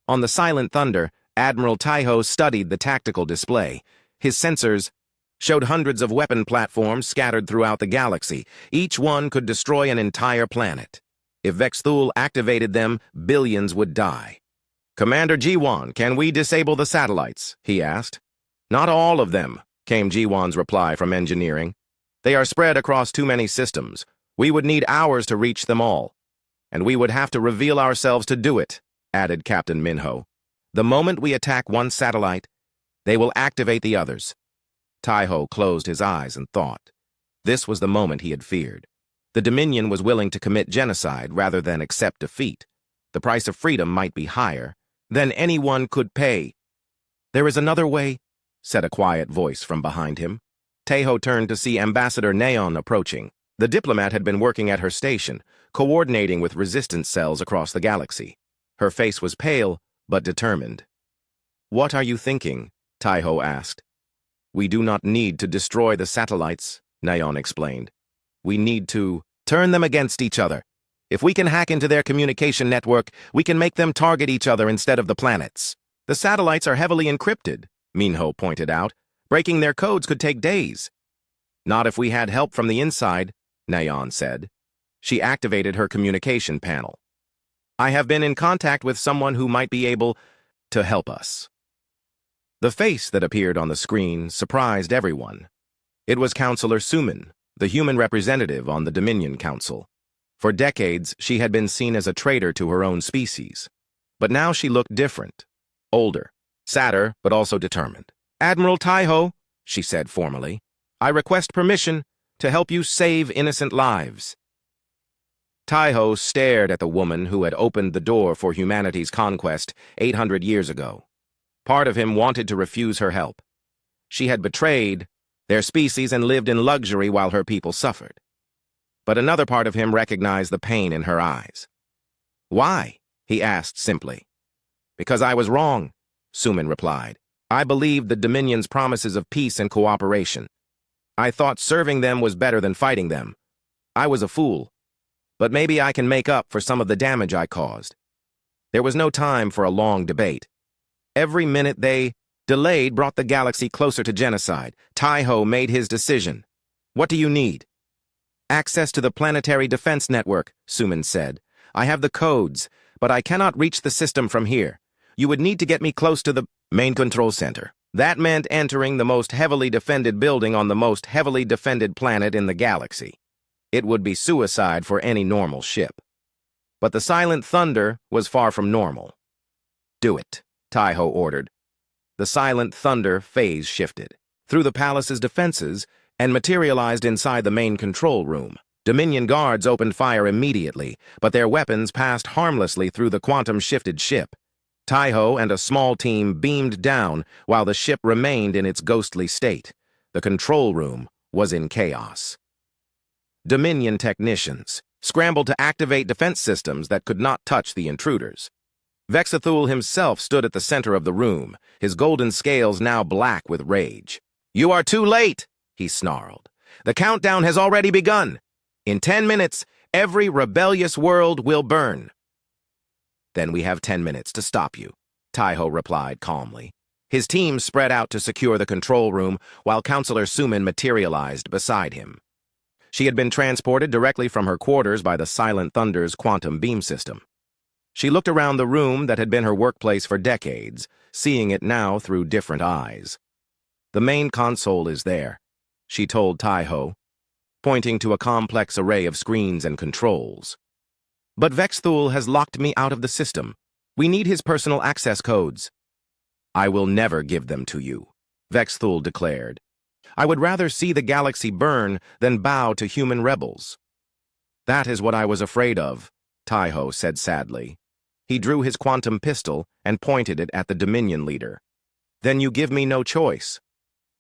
On the Silent Thunder, Admiral Taiho studied the tactical display. His sensors showed hundreds of weapon platforms scattered throughout the galaxy. Each one could destroy an entire planet. If Vex Thul activated them, billions would die. Commander Jiwan, can we disable the satellites? He asked. Not all of them, came Jiwan's reply from engineering. They are spread across too many systems. We would need hours to reach them all. And we would have to reveal ourselves to do it, added Captain Minho. The moment we attack one satellite, they will activate the others. Taiho closed his eyes and thought. This was the moment he had feared. The Dominion was willing to commit genocide rather than accept defeat. The price of freedom might be higher than anyone could pay. There is another way, said a quiet voice from behind him. Taiho turned to see Ambassador Neon approaching. The diplomat had been working at her station, coordinating with resistance cells across the galaxy. Her face was pale, but determined. What are you thinking? Taiho asked. We do not need to destroy the satellites, Neon explained. We need to turn them against each other. If we can hack into their communication network, we can make them target each other instead of the planets. The satellites are heavily encrypted, Minho pointed out. Breaking their codes could take days. Not if we had help from the inside, Nayan said. She activated her communication panel. I have been in contact with someone who might be able to help us. The face that appeared on the screen surprised everyone. It was Counselor Suman, the human representative on the Dominion Council. For decades, she had been seen as a traitor to her own species. But now she looked different. Older, sadder, but also determined. Admiral Taiho, she said formally, I request permission to help you save innocent lives. Taiho stared at the woman who had opened the door for humanity's conquest 800 years ago. Part of him wanted to refuse her help. She had betrayed their species and lived in luxury while her people suffered. But another part of him recognized the pain in her eyes. Why? He asked simply. Because I was wrong, Suman replied. I believed the Dominion's promises of peace and cooperation. I thought serving them was better than fighting them. I was a fool. But maybe I can make up for some of the damage I caused. There was no time for a long debate. Every minute they delayed brought the galaxy closer to genocide. Taiho made his decision. What do you need? Access to the planetary defense network, Suman said. I have the codes, but I cannot reach the system from here. You would need to get me close to the main control center. That meant entering the most heavily defended building on the most heavily defended planet in the galaxy. It would be suicide for any normal ship. But the Silent Thunder was far from normal. Do it, Taiho ordered. The Silent Thunder phase shifted through the palace's defenses and materialized inside the main control room. Dominion guards opened fire immediately, but their weapons passed harmlessly through the quantum-shifted ship. Taiho and a small team beamed down while the ship remained in its ghostly state. The control room was in chaos. Dominion technicians scrambled to activate defense systems that could not touch the intruders. Vexathul himself stood at the center of the room, his golden scales now black with rage. You are too late, he snarled. The countdown has already begun. In 10 minutes, every rebellious world will burn. Then we have 10 minutes to stop you, Taiho replied calmly. His team spread out to secure the control room while Counselor Suman materialized beside him. She had been transported directly from her quarters by the Silent Thunder's quantum beam system. She looked around the room that had been her workplace for decades, seeing it now through different eyes. The main console is there, she told Taiho, pointing to a complex array of screens and controls. But Vexthul has locked me out of the system. We need his personal access codes. I will never give them to you, Vexthul declared. I would rather see the galaxy burn than bow to human rebels. That is what I was afraid of, Taiho said sadly. He drew his quantum pistol and pointed it at the Dominion leader. Then you give me no choice.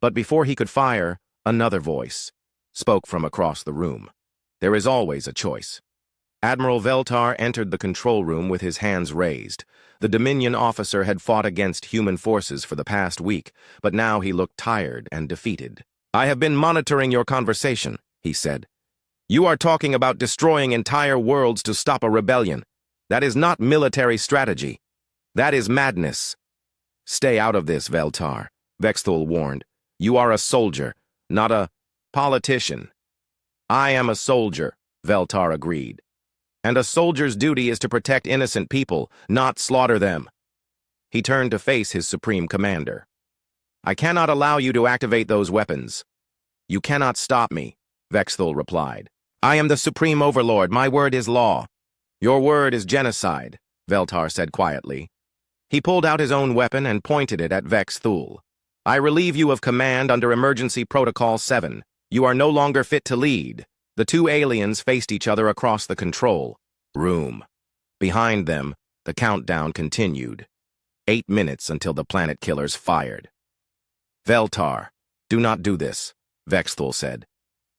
But before he could fire, another voice spoke from across the room. There is always a choice. Admiral Veltar entered the control room with his hands raised. The Dominion officer had fought against human forces for the past week, but now he looked tired and defeated. I have been monitoring your conversation, he said. You are talking about destroying entire worlds to stop a rebellion. That is not military strategy. That is madness. Stay out of this, Veltar, Vexthul warned. You are a soldier, not a politician. I am a soldier, Veltar agreed. And a soldier's duty is to protect innocent people, not slaughter them. He turned to face his supreme commander. I cannot allow you to activate those weapons. You cannot stop me, Vexthul replied. I am the supreme overlord. My word is law. Your word is genocide, Veltar said quietly. He pulled out his own weapon and pointed it at Vexthul. I relieve you of command under Emergency Protocol 7. You are no longer fit to lead. The two aliens faced each other across the control room. Behind them, the countdown continued. 8 minutes until the planet killers fired. Veltar, do not do this, Vexthul said.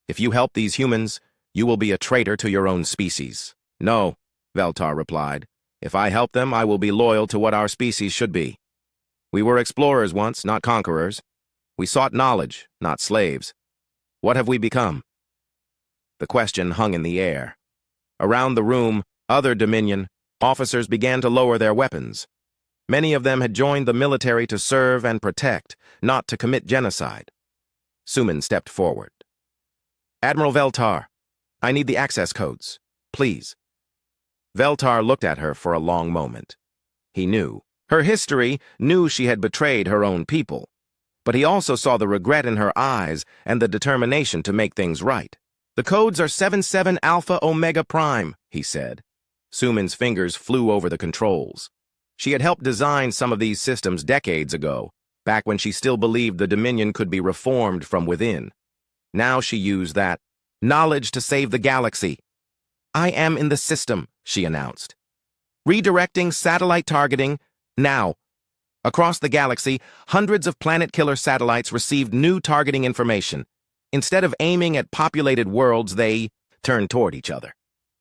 If you help these humans, you will be a traitor to your own species. No, Veltar replied. If I help them, I will be loyal to what our species should be. We were explorers once, not conquerors. We sought knowledge, not slaves. What have we become? The question hung in the air. Around the room, other Dominion officers began to lower their weapons. Many of them had joined the military to serve and protect, not to commit genocide. Suman stepped forward. "Admiral Veltar, I need the access codes, please." Veltar looked at her for a long moment. He knew. Her history knew she had betrayed her own people. But he also saw the regret in her eyes and the determination to make things right. "The codes are 77 Alpha Omega Prime," he said. Suman's fingers flew over the controls. She had helped design some of these systems decades ago, back when she still believed the Dominion could be reformed from within. Now she used that knowledge to save the galaxy. "I am in the system," she announced. "Redirecting satellite targeting now." Across the galaxy, hundreds of planet-killer satellites received new targeting information. Instead of aiming at populated worlds, they turned toward each other.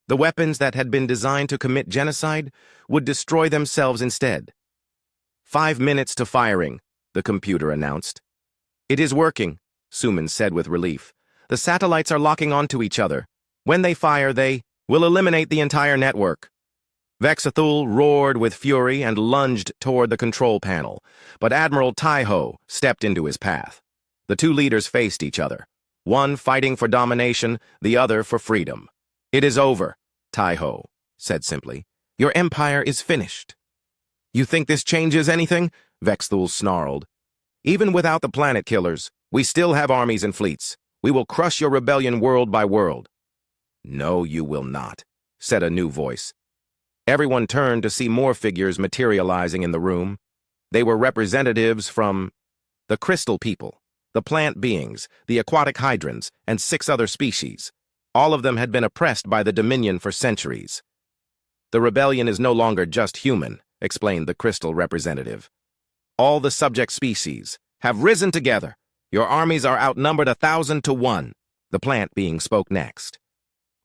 The weapons that had been designed to commit genocide would destroy themselves instead. 5 minutes to firing," the computer announced. "It is working," Suman said with relief. "The satellites are locking onto each other. When they fire, they will eliminate the entire network." Vexathul roared with fury and lunged toward the control panel, but Admiral Taiho stepped into his path. The two leaders faced each other, one fighting for domination, the other for freedom. "It is over," Taiho said simply. "Your empire is finished." "You think this changes anything?" Vexathul snarled. "Even without the planet killers, we still have armies and fleets. We will crush your rebellion world by world." "No, you will not," said a new voice. Everyone turned to see more figures materializing in the room. They were representatives from the crystal people, the plant beings, the aquatic hydrants, and 6 other species. All of them had been oppressed by the Dominion for centuries. "The rebellion is no longer just human," explained the crystal representative. "All the subject species have risen together. Your armies are outnumbered 1,000 to 1. The plant being spoke next.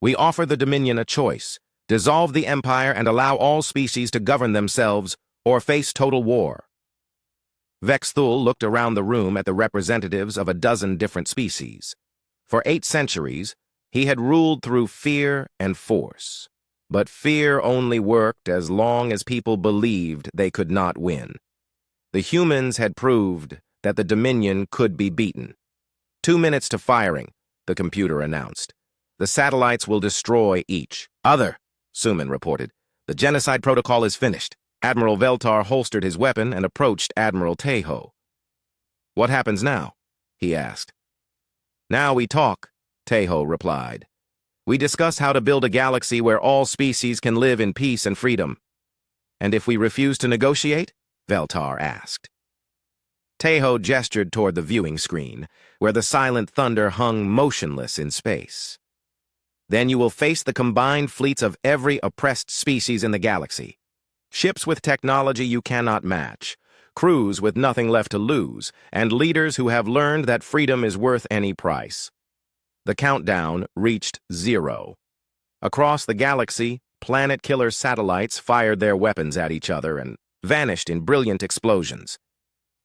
"We offer the Dominion a choice. Dissolve the empire and allow all species to govern themselves, or face total war." Vexathul looked around the room at the representatives of a dozen different species. For 8 centuries, he had ruled through fear and force. But fear only worked as long as people believed they could not win. The humans had proved that the Dominion could be beaten. 2 minutes to firing," the computer announced. "The satellites will destroy each other," Suman reported. "The genocide protocol is finished." Admiral Veltar holstered his weapon and approached Admiral Taiho. "What happens now?" he asked. "Now we talk," Taiho replied. "We discuss how to build a galaxy where all species can live in peace and freedom." "And if we refuse to negotiate?" Veltar asked. Taiho gestured toward the viewing screen, where the silent thunder hung motionless in space. "Then you will face the combined fleets of every oppressed species in the galaxy. Ships with technology you cannot match, crews with nothing left to lose, and leaders who have learned that freedom is worth any price." The countdown reached 0. Across the galaxy, planet-killer satellites fired their weapons at each other and vanished in brilliant explosions.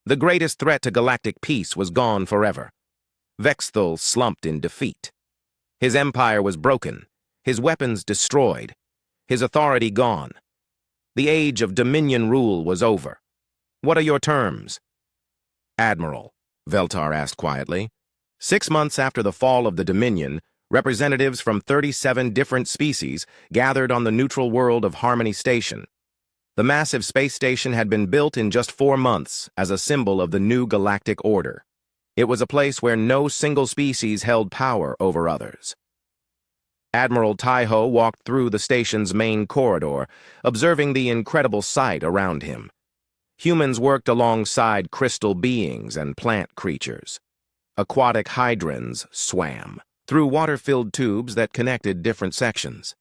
The greatest threat to galactic peace was gone forever. Vexathul slumped in defeat. His empire was broken, his weapons destroyed, his authority gone. The age of Dominion rule was over. "What are your terms?" "Admiral," Veltar asked quietly. 6 months after the fall of the Dominion, representatives from 37 different species gathered on the neutral world of Harmony Station. The massive space station had been built in just 4 months as a symbol of the new galactic order. It was a place where no single species held power over others. Admiral Taiho walked through the station's main corridor, observing the incredible sight around him. Humans worked alongside crystal beings and plant creatures. Aquatic hydrants swam through water-filled tubes that connected different sections.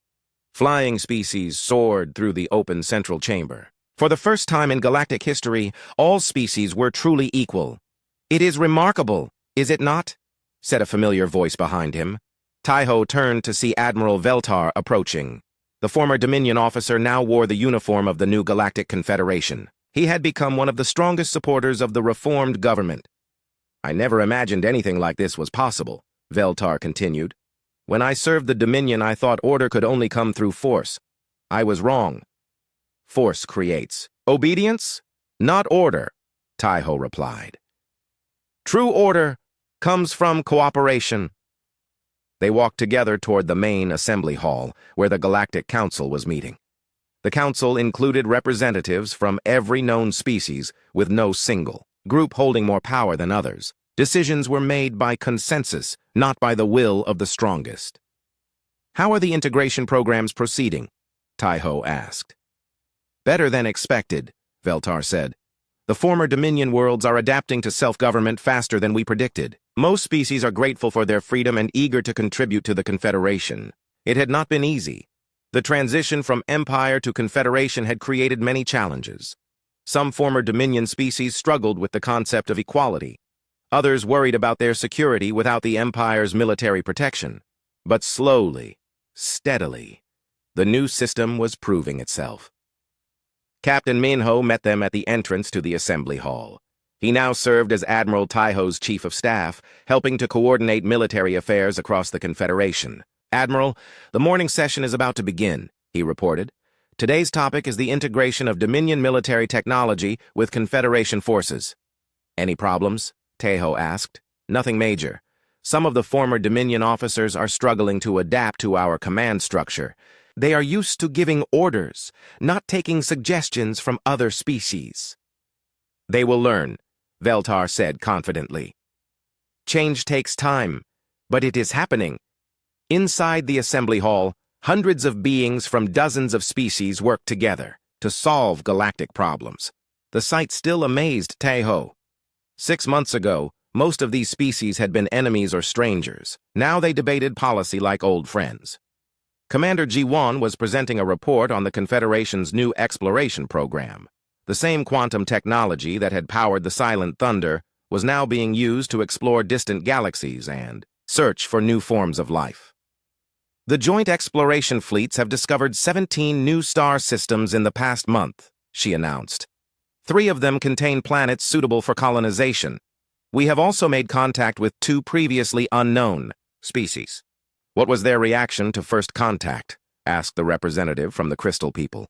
Flying species soared through the open central chamber. For the first time in galactic history, all species were truly equal. "It is remarkable, is it not?" said a familiar voice behind him. Taiho turned to see Admiral Veltar approaching. The former Dominion officer now wore the uniform of the new Galactic Confederation. He had become one of the strongest supporters of the reformed government. "I never imagined anything like this was possible," Veltar continued. When I served the Dominion, I thought order could only come through force. I was wrong. Force creates obedience, not order, Taiho replied. True order comes from cooperation. They walked together toward the main assembly hall, where the Galactic Council was meeting. The council included representatives from every known species, with no single group holding more power than others. Decisions were made by consensus, not by the will of the strongest. How are the integration programs proceeding? Taiho asked. Better than expected, Veltar said. The former Dominion worlds are adapting to self-government faster than we predicted. Most species are grateful for their freedom and eager to contribute to the Confederation. It had not been easy. The transition from Empire to Confederation had created many challenges. Some former Dominion species struggled with the concept of equality. Others worried about their security without the Empire's military protection. But slowly, steadily, the new system was proving itself. Captain Minho met them at the entrance to the assembly hall. He now served as Admiral Taiho's chief of staff, helping to coordinate military affairs across the Confederation. Admiral, the morning session is about to begin, he reported. Today's topic is the integration of Dominion military technology with Confederation forces. Any problems? Taiho asked. Nothing major. Some of the former Dominion officers are struggling to adapt to our command structure. They are used to giving orders, not taking suggestions from other species. They will learn, Veltar said confidently. Change takes time, but it is happening. Inside the assembly hall, hundreds of beings from dozens of species work together to solve galactic problems. The sight still amazed Taiho. 6 months ago, most of these species had been enemies or strangers. Now they debated policy like old friends. Commander Ji-won was presenting a report on the Confederation's new exploration program. The same quantum technology that had powered the Silent Thunder was now being used to explore distant galaxies and search for new forms of life. The joint exploration fleets have discovered 17 new star systems in the past month, she announced. 3 of them contain planets suitable for colonization. We have also made contact with 2 previously unknown species. What was their reaction to first contact? Asked the representative from the Crystal People.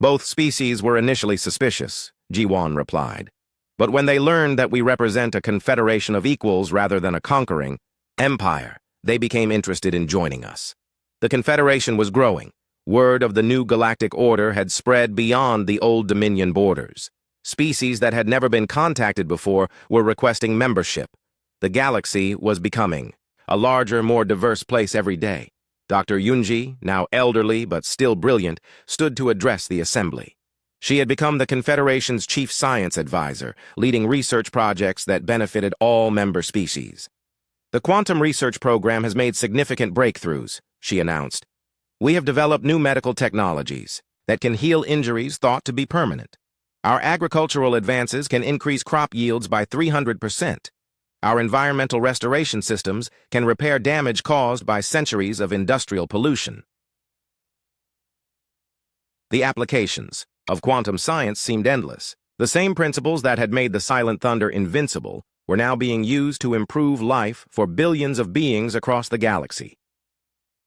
Both species were initially suspicious, Ji-won replied. But when they learned that we represent a confederation of equals rather than a conquering empire, they became interested in joining us. The Confederation was growing. Word of the new galactic order had spread beyond the old Dominion borders. Species that had never been contacted before were requesting membership. The galaxy was becoming a larger, more diverse place every day. Dr. Yunji, now elderly but still brilliant, stood to address the assembly. She had become the Confederation's chief science advisor, leading research projects that benefited all member species. The quantum research program has made significant breakthroughs, she announced. We have developed new medical technologies that can heal injuries thought to be permanent. Our agricultural advances can increase crop yields by 300%. Our environmental restoration systems can repair damage caused by centuries of industrial pollution. The applications of quantum science seemed endless. The same principles that had made the Silent Thunder invincible were now being used to improve life for billions of beings across the galaxy.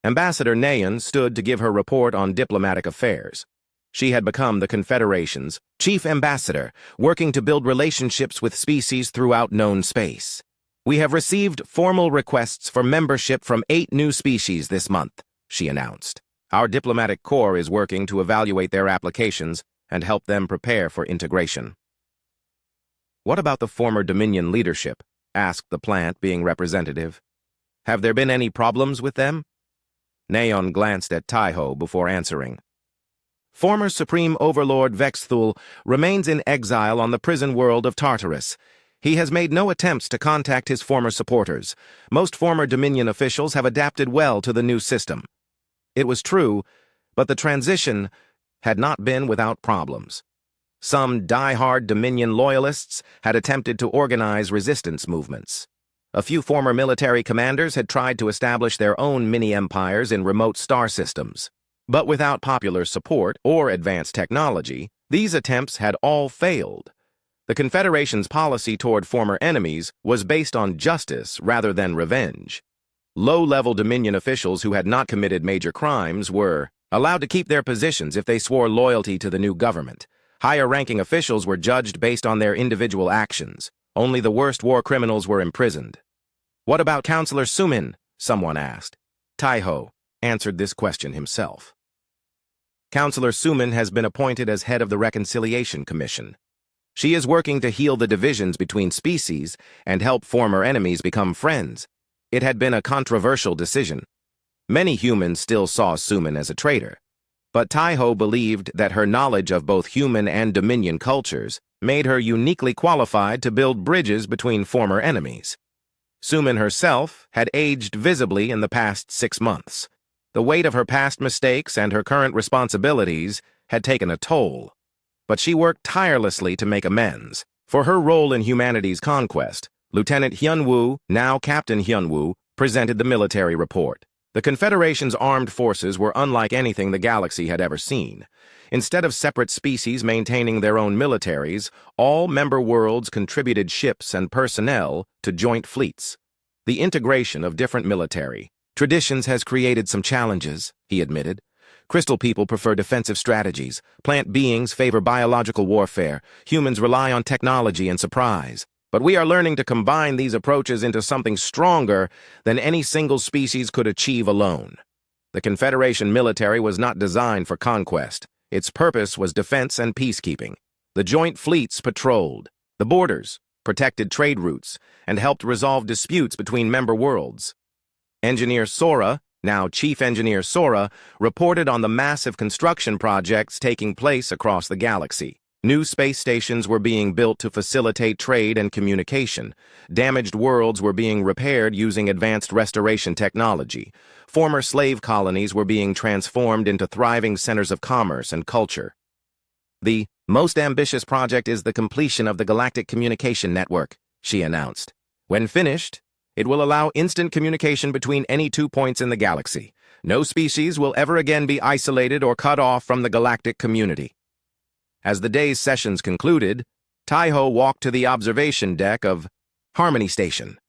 Ambassador Nayan stood to give her report on diplomatic affairs. She had become the Confederation's chief ambassador, working to build relationships with species throughout known space. We have received formal requests for membership from 8 new species this month, she announced. Our diplomatic corps is working to evaluate their applications and help them prepare for integration. What about the former Dominion leadership? Asked the plant being representative. Have there been any problems with them? Nayon glanced at Taiho before answering. Former Supreme Overlord Vexthul remains in exile on the prison world of Tartarus. He has made no attempts to contact his former supporters. Most former Dominion officials have adapted well to the new system. It was true, but the transition had not been without problems. Some die-hard Dominion loyalists had attempted to organize resistance movements. A few former military commanders had tried to establish their own mini-empires in remote star systems. But without popular support or advanced technology, these attempts had all failed. The Confederation's policy toward former enemies was based on justice rather than revenge. Low-level Dominion officials who had not committed major crimes were allowed to keep their positions if they swore loyalty to the new government. Higher-ranking officials were judged based on their individual actions. Only the worst war criminals were imprisoned. "What about Counselor Sumin?" someone asked. Taiho answered this question himself. Counselor Sumin has been appointed as head of the Reconciliation Commission. She is working to heal the divisions between species and help former enemies become friends. It had been a controversial decision. Many humans still saw Sumin as a traitor, but Taiho believed that her knowledge of both human and Dominion cultures made her uniquely qualified to build bridges between former enemies. Sumin herself had aged visibly in the past 6 months. The weight of her past mistakes and her current responsibilities had taken a toll, but she worked tirelessly to make amends. For her role in humanity's conquest, Lieutenant Hyunwoo, now Captain Hyunwoo, presented the military report. The Confederation's armed forces were unlike anything the galaxy had ever seen. Instead of separate species maintaining their own militaries, all member worlds contributed ships and personnel to joint fleets. The integration of different military traditions has created some challenges, he admitted. Crystal people prefer defensive strategies, plant beings favor biological warfare, humans rely on technology and surprise. But we are learning to combine these approaches into something stronger than any single species could achieve alone. The Confederation military was not designed for conquest. Its purpose was defense and peacekeeping. The joint fleets patrolled the borders, protected trade routes, and helped resolve disputes between member worlds. Engineer Sora, now Chief Engineer Sora, reported on the massive construction projects taking place across the galaxy. New space stations were being built to facilitate trade and communication. Damaged worlds were being repaired using advanced restoration technology. Former slave colonies were being transformed into thriving centers of commerce and culture. The most ambitious project is the completion of the Galactic Communication Network, she announced. When finished, it will allow instant communication between any 2 points in the galaxy. No species will ever again be isolated or cut off from the galactic community. As the day's sessions concluded, Taiho walked to the observation deck of Harmony Station.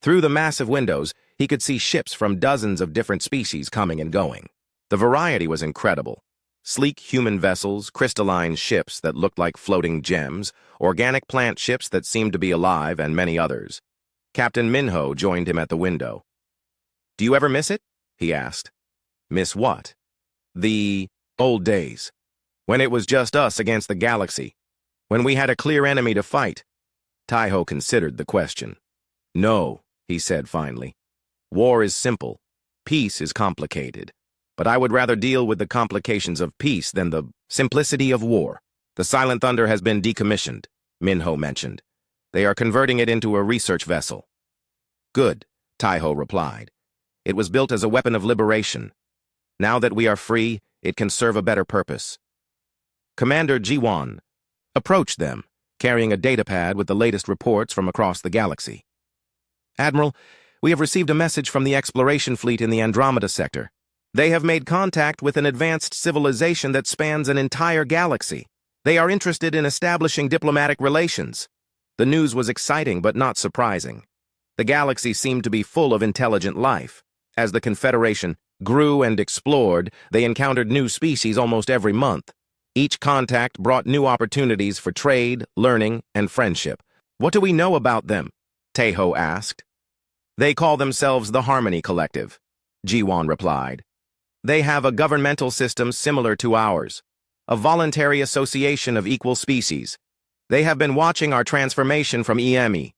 Through the massive windows, he could see ships from dozens of different species coming and going. The variety was incredible. Sleek human vessels, crystalline ships that looked like floating gems, organic plant ships that seemed to be alive, and many others. Captain Minho joined him at the window. "Do you ever miss it?" he asked. "Miss what?" "The old days. When it was just us against the galaxy. When we had a clear enemy to fight." Taiho considered the question. "No," he said finally. "War is simple. Peace is complicated. But I would rather deal with the complications of peace than the simplicity of war. The Silent Thunder has been decommissioned," Minho mentioned. "They are converting it into a research vessel." "Good," Taiho replied. "It was built as a weapon of liberation. Now that we are free, it can serve a better purpose." Commander Jiwon approached them, carrying a datapad with the latest reports from across the galaxy. "Admiral, we have received a message from the exploration fleet in the Andromeda sector. They have made contact with an advanced civilization that spans an entire galaxy. They are interested in establishing diplomatic relations." The news was exciting but not surprising. The galaxy seemed to be full of intelligent life. As the Confederation grew and explored, they encountered new species almost every month. Each contact brought new opportunities for trade, learning, and friendship. "What do we know about them?" Taiho asked. "They call themselves the Harmony Collective," Jiwon replied. "They have a governmental system similar to ours, a voluntary association of equal species. They have been watching our transformation from EME.